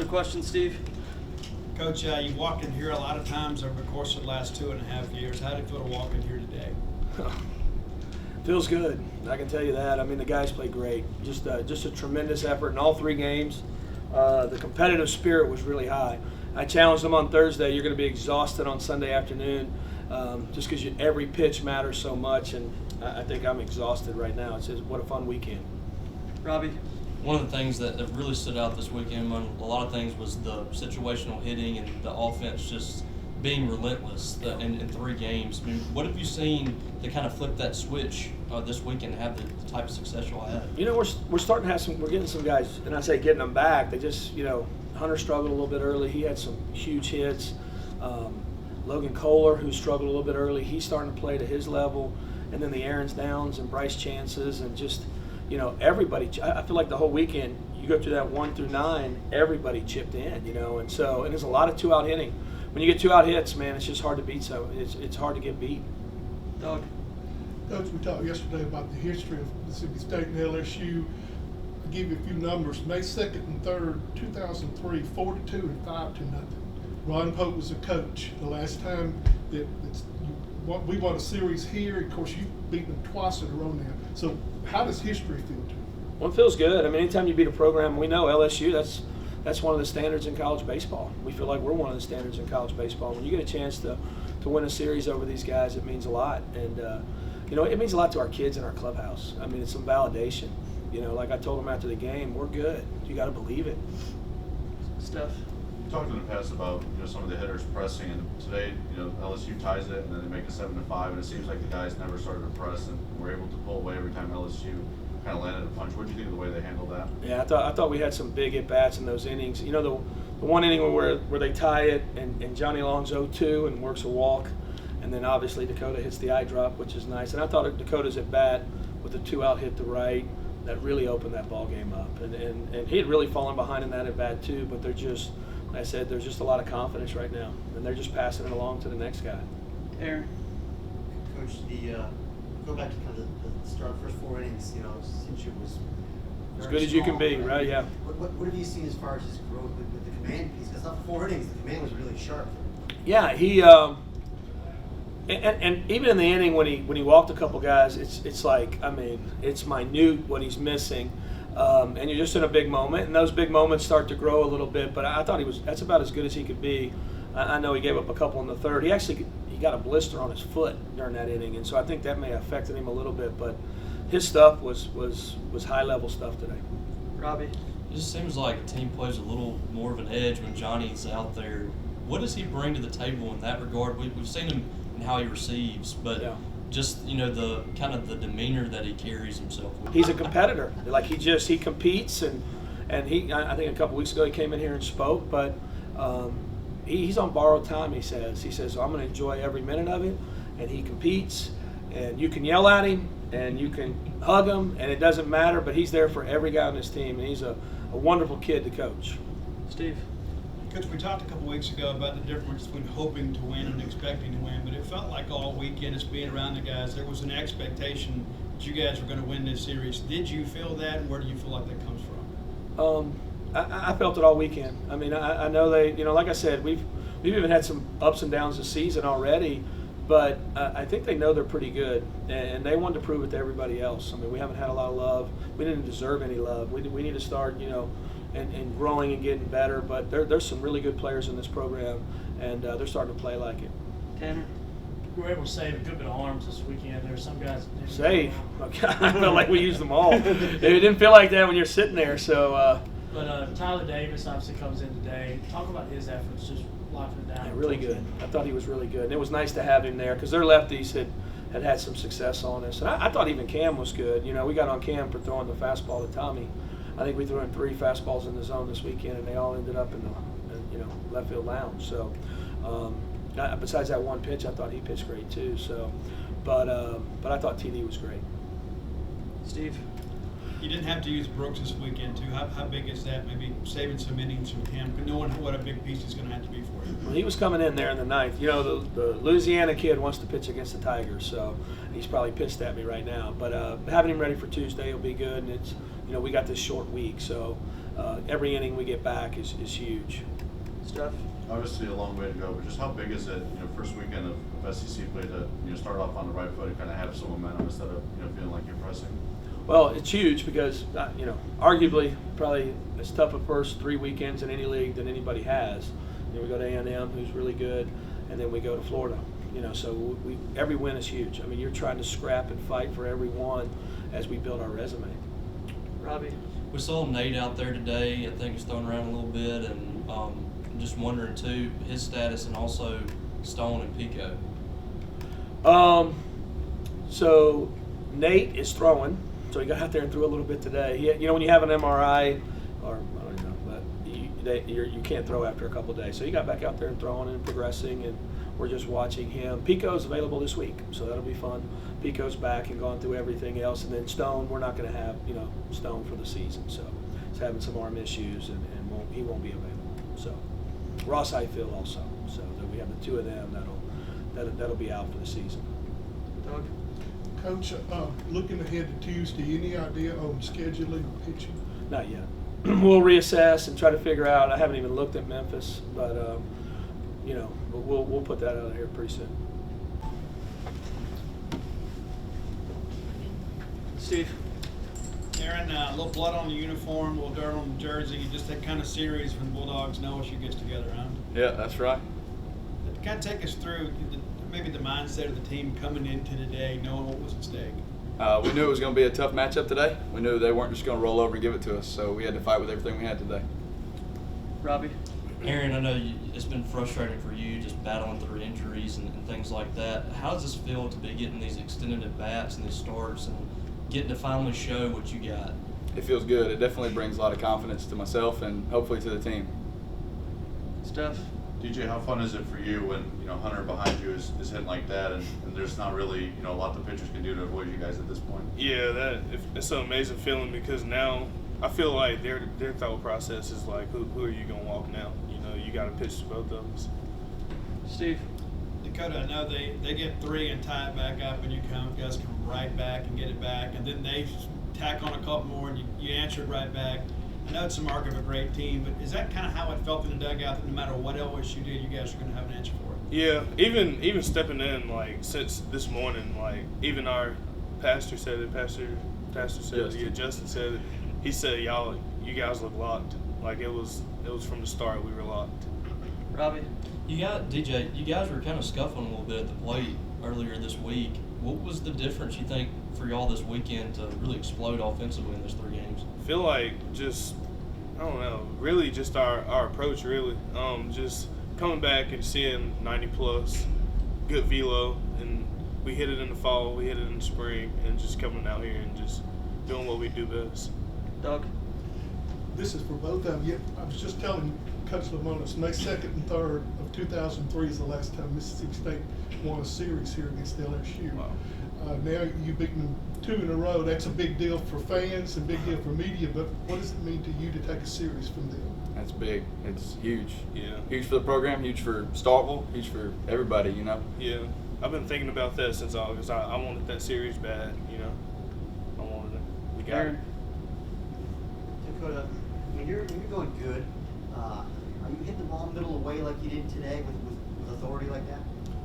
other questions, Steve? Coach, you walked in here a lot of times over the course of the last 2.5 years. How did it feel to walk in here today? Feels good. I can tell you that. I mean, the guys played great. Just a tremendous effort in all 3 games. The competitive spirit was really high. I challenged them on Thursday. You're going to be exhausted on Sunday afternoon, just because every pitch matters so much, and I think I'm exhausted right now. It's just what a fun weekend. Robbie? One of the things that really stood out this weekend, among a lot of things, was the situational hitting and the offense just being relentless in 3 games. I mean, what have you seen to kind of flip that switch this weekend and have the type of success you'll have? You know, we're starting to have we're getting some guys, and I say getting them back. They just, Hunter struggled a little bit early. He had some huge hits. Logan Kohler, who struggled a little bit early, he's starting to play to his level. And then the Aaron's Downs and Bryce Chances and just, everybody. I feel like the whole weekend, you go through that 1 through 9, everybody chipped in, and there's a lot of 2-out hitting. When you get 2-out hits, man, it's just hard to beat. So it's hard to get beat. Doug? Coach, we talked yesterday about the history of Mississippi State and LSU. I'll give you a few numbers. May 2nd and 3rd, 2003, 42 and 5-0. Ron Pope was a coach. The last time that we won a series here, of course, you've beaten them twice in a row now. So how does history feel to you? Well, it feels good. I mean, anytime you beat a program, we know LSU, that's one of the standards in college baseball. We feel like we're one of the standards in college baseball. When you get a chance to win a series over these guys, it means a lot. And, it means a lot to our kids in our clubhouse. I mean, it's some validation. Like I told them after the game, we're good. You got to believe it. Steph? You talked in the past about some of the hitters pressing, and today LSU ties it, and then they make it 7-5, and it seems like the guys never started to press and were able to pull away every time LSU kind of landed a punch. What did you think of the way they handled that? Yeah, I thought we had some big at bats in those innings. The one inning where they tie it and Johnny Long's 0-2 and works a walk, and then obviously Dakota hits the eye drop, which is nice. And I thought Dakota's at bat with a 2-out hit to right that really opened that ball game up. And he had really fallen behind in that at bat too, but they're just, like I said, there's just a lot of confidence right now, and they're just passing it along to the next guy. Aaron? Coach, go back to kind of the start, first 4 innings, Cincher was As good as you can be, right? Yeah. What have you seen as far as his growth with the command piece? Because after 4 innings, the command was really sharp. Yeah, he and even in the inning when he walked a couple guys, it's like, I mean, it's minute what he's missing, and you're just in a big moment, and those big moments start to grow a little bit. But I thought that's about as good as he could be. I know he gave up a couple in the 3rd. He got a blister on his foot during that inning, and so I think that may have affected him a little bit. But his stuff was high level stuff today. Robbie? It just seems like a team plays a little more of an edge when Johnny's out there. What does he bring to the table in that regard? We've seen him in how he receives, but just the kind of the demeanor that he carries himself with. He's a competitor. Like he competes, and I think a couple weeks ago he came in here and spoke, but he's on borrowed time. He says I'm going to enjoy every minute of it, and he competes, and you can yell at him and you can hug him, and it doesn't matter, but he's there for every guy on this team, and he's a wonderful kid to coach. Steve? Coach, we talked a couple weeks ago about the difference between hoping to win and expecting to win, but it felt like all weekend, just being around the guys, there was an expectation that you guys were going to win this series. Did you feel that, and where do you feel like that comes from? I felt it all weekend. I mean, I know they, like I said, we've even had some ups and downs this season already, but I think they know they're pretty good, and they wanted to prove it to everybody else. I mean, we haven't had a lot of love. We didn't deserve any love. We need to start, and growing and getting better. But there's some really good players in this program, and they're starting to play like it. Tanner? We were able to save a good bit of arms this weekend. There were some guys that didn't Save? Okay. I felt like we used them all. It didn't feel like that when you're sitting there. So. But Tyler Davis obviously comes in today. Talk about his efforts, just locking it down. Yeah, really good. I thought he was really good. And it was nice to have him there because their lefties had some success on us. And I thought even Cam was good. We got on Cam for throwing the fastball to Tommy. I think we threw in 3 fastballs in the zone this weekend, and they all ended up in the left field lounge. So besides that one pitch, I thought he pitched great too. So, but I thought TD was great. Steve? You didn't have to use Brooks this weekend, too. How big is that? Maybe saving some innings from him, knowing what a big piece he's going to have to be for you. Well, he was coming in there in the 9th. The Louisiana kid wants to pitch against the Tigers, so he's probably pissed at me right now. But having him ready for Tuesday will be good, and it's we got this short week, so every inning we get back is huge. Steph. Obviously a long way to go, but just how big is it, first weekend of SEC play to, start off on the right foot and kind of have some momentum instead of, feeling like you're pressing? Well, it's huge because, arguably probably as tough a first 3 weekends in any league than anybody has. We go to A&M, who's really good, and then we go to Florida. So every win is huge. I mean, you're trying to scrap and fight for every one as we build our resume. Robbie. We saw Nate out there today. I think he's thrown around a little bit, and I'm just wondering too his status, and also Stone and Pico. So Nate is throwing. So he got out there and threw a little bit today. When you have an MRI, or I don't know, but you can't throw after a couple of days. So he got back out there and throwing and progressing, and we're just watching him. Pico's available this week, so that'll be fun. Pico's back and gone through everything else, and then Stone, we're not going to have Stone for the season. So he's having some arm issues, and he won't be available. So Ross Highfield also. So that we have the two of them that'll be out for the season. Doug. Coach, looking ahead to Tuesday, any idea on scheduling or pitching? Not yet. We'll reassess and try to figure out. I haven't even looked at Memphis, but we'll put that out here pretty soon. Steve. Aaron, a little blood on the uniform, a little dirt on the jersey, just that kind of series when Bulldogs know LSU gets together, huh? Yeah, that's right. Kind of take us through maybe the mindset of the team coming into today, knowing what was at stake. We knew it was going to be a tough matchup today. We knew they weren't just going to roll over and give it to us, so we had to fight with everything we had today. Robbie. Aaron, I know it's been frustrating for you just battling through injuries and things like that. How does this feel to be getting these extended at-bats and these starts and getting to finally show what you got? It feels good. It definitely brings a lot of confidence to myself and hopefully to the team. Steph. DJ, how fun is it for you when, Hunter behind you is hitting like that and there's not really, a lot the pitchers can do to avoid you guys at this point? Yeah, it's an amazing feeling because now I feel like their thought process is like, who are you going to walk now? You got to pitch to both of us. Steve. Dakota, I know they get 3 and tie it back up, and guys come right back and get it back, and then they tack on a couple more, and you answer it right back. I know it's a mark of a great team, but is that kind of how it felt in the dugout, that no matter what LSU did, you guys are going to have an answer for it? Yeah, even stepping in, like, since this morning, like, even our pastor said it, Pastor said it, yeah, Justin said it. He said, you guys look locked. Like, it was from the start, we were locked. Robbie. DJ, you guys were kind of scuffling a little bit at the plate earlier this week. What was the difference, you think, for y'all this weekend to really explode offensively in those 3 games? I feel like just, I don't know, really just our approach, really. Just coming back and seeing 90-plus, good velo, and we hit it in the fall, we hit it in the spring, and just coming out here and just doing what we do best. Doug. This is for both of you. I was just telling Coach Lemonis, May 2nd and 3rd of 2003 is the last time Mississippi State won a series here against LSU. Wow. Now you've beaten them 2 in a row. That's a big deal for fans and big deal for media, but what does it mean to you to take a series from them? That's big. It's huge. Yeah. Huge for the program, huge for Starkville, huge for everybody, Yeah. I've been thinking about that since August. I wanted that series bad, I wanted it. We got it. Dakota, when you're going good, are you hitting the ball middle away like you did today with authority like that?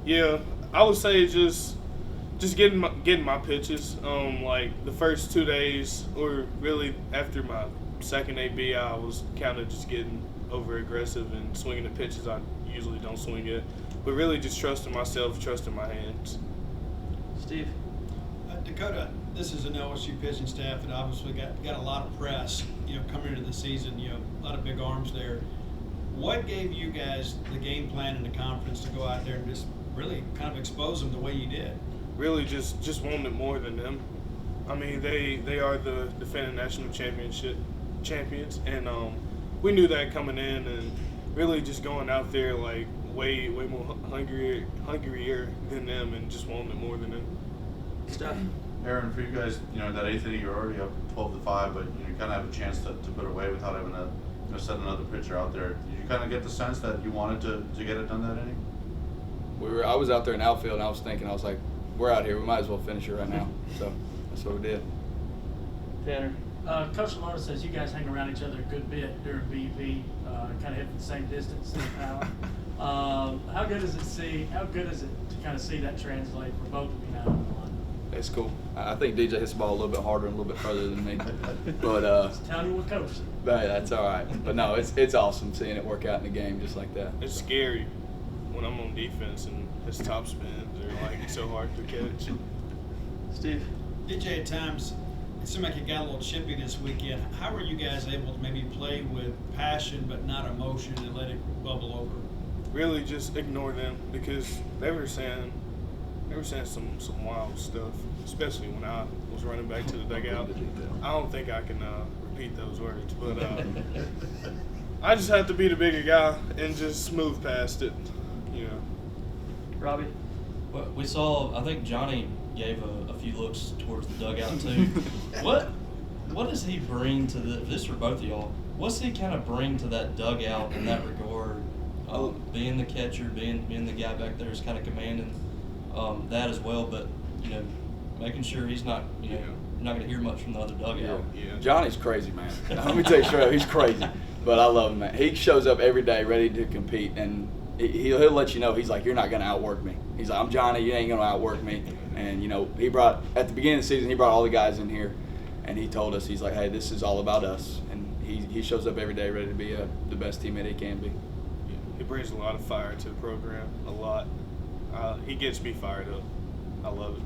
Yeah, I would say just getting my pitches. Like the first 2 days, or really after my second AB, I was kind of just getting over aggressive and swinging the pitches I usually don't swing it. But really just trusting myself, trusting my hands. Steve. Dakota, this is an LSU pitching staff that obviously got a lot of press, coming into the season, a lot of big arms there. What gave you guys the game plan and the confidence to go out there and just really kind of expose them the way you did? Really just wanting it more than them. I mean, they are the defending national champions, and we knew that coming in, and really just going out there like way more hungrier than them, and just wanting it more than them. Steph. Aaron, for you guys, in that 8th inning, you're already up 12-5, but you kind of have a chance to put it away without having to set another pitcher out there. Did you kind of get the sense that you wanted to get it done that inning? I was out there in outfield, and I was thinking, I was like, we're out here, we might as well finish it right now. So that's what we did. Tanner. Coach Lamona says you guys hang around each other a good bit during BV, kind of hit the same distance, same power. How good is it to kind of see that translate for both of you now on the line? It's cool. I think DJ hits the ball a little bit harder and a little bit further than me. But Just telling you what Coach said. that's all right. But no, it's awesome seeing it work out in the game just like that. It's scary when I'm on defense and his top spins are like so hard to catch. Steve. DJ, at times, it seemed like it got a little chippy this weekend. How were you guys able to maybe play with passion but not emotion and let it bubble over? Really just ignore them because they were saying some wild stuff, especially when I was running back to the dugout. I don't think I can repeat those words, but I just have to be the bigger guy and just move past it, you know. Robbie. Well, we saw, I think Johnny gave a few looks towards the dugout too. What does he bring to this for both of y'all? What's he kind of bring to that dugout in that regard? Being the catcher, being the guy back there is kind of commanding that as well, but you know, making sure he's not, you know, you're not going to hear much from the other dugout. Yeah. Johnny's crazy, man. Let me tell you straight up, he's crazy. But I love him, man. He shows up every day ready to compete, and he'll let you know, he's like, you're not going to outwork me. He's like, I'm Johnny, you ain't going to outwork me. And, you know, at the beginning of the season, he brought all the guys in here, and he told us, he's like, hey, this is all about us. And he shows up every day ready to be the best teammate he can be. He brings a lot of fire to the program, a lot. He gets me fired up. I love it.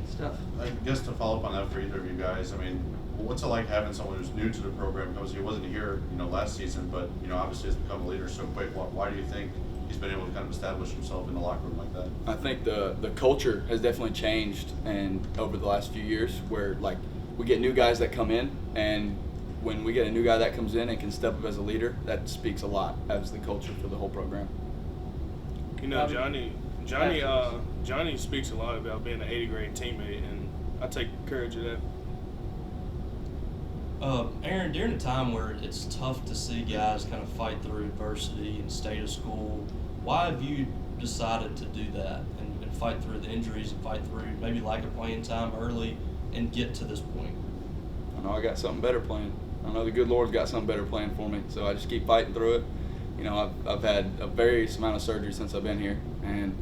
Steph. I guess to follow up on that for either of you guys, I mean, what's it like having someone who's new to the program? Because he wasn't here, you know, last season, but you know, obviously has become a leader so quick. Why do you think he's been able to kind of establish himself in the locker room like that? I think the culture has definitely changed, and over the last few years, where like we get new guys that come in, and when we get a new guy that comes in and can step up as a leader, that speaks a lot as the culture for the whole program. You know, Johnny speaks a lot about being an 80 grade teammate, and I take courage of that. Aaron, during a time where it's tough to see guys kind of fight through adversity and stay to school, why have you decided to do that and fight through the injuries and fight through maybe lack of playing time early and get to this point? I know I got something better planned. I know the good Lord's got something better planned for me, so I just keep fighting through it. You know, I've had a various amount of surgery since I've been here, and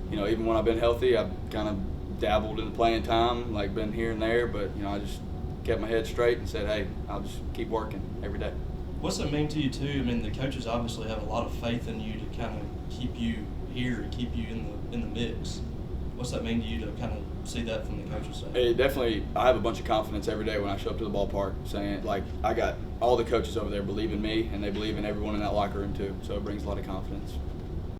you know, even when I've been healthy, I've kind of dabbled in playing time, like been here and there, but you know, I just kept my head straight and said, hey, I'll just keep working every day. What's that mean to you too? I mean, the coaches obviously have a lot of faith in you to kind of keep you here and keep you in the mix. What's that mean to you to kind of see that from the coaches' side? It definitely, I have a bunch of confidence every day when I show up to the ballpark, saying like I got all the coaches over there believe in me, and they believe in everyone in that locker room too. So it brings a lot of confidence.